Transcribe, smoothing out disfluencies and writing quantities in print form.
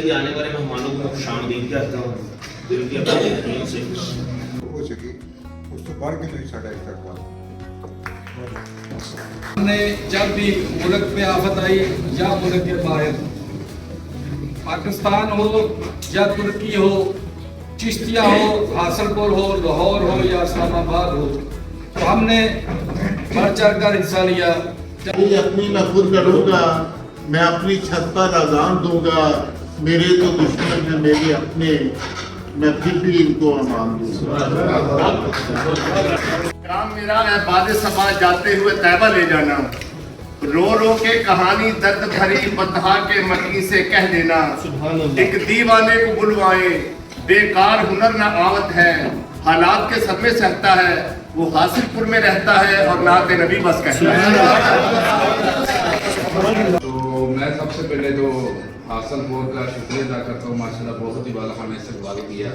कि आने वाले मेहमानों को खुशामदीद कहता हूँ दिल की अपनी यकीन से हो सके उस तो बढ़ के नहीं साढ़ा इस्तेमाल। हमने जब भी मुल्क में आफत आई या मुल्क के बाहर, पाकिस्तान हो या तुर्की हो, चिश्तिया हो, हासलपुर हो, लाहौर हो या इस्लामाबाद हो, तो हमने बढ़ चढ़ कर हिस्सा लिया। अपनी मैं खुद करूँगा, मैं अपनी छत पर अजान दूंगा, मेरे तो दुश्मन हैं मेरे अपने, मैं फिर भी इनको अमान दूंगा। काम मेरा है बाद सबा जाते हुए तैबा ले जाना, रो रो के कहानी दर्द भरी बदहा के मकी से कह देना, एक दीवाने को बुलवाए बेकार हुनर न आवत है, हालात के सदमे सहता है वो हासिलपुर में रहता है और नाते नबी बस कहता है। तो मैं सबसे पहले तो हासिलपुर का शुक्रिया अदा करता हूँ, माशाल्लाह बहुत ही बाला खाने से इस्तकबाल किया।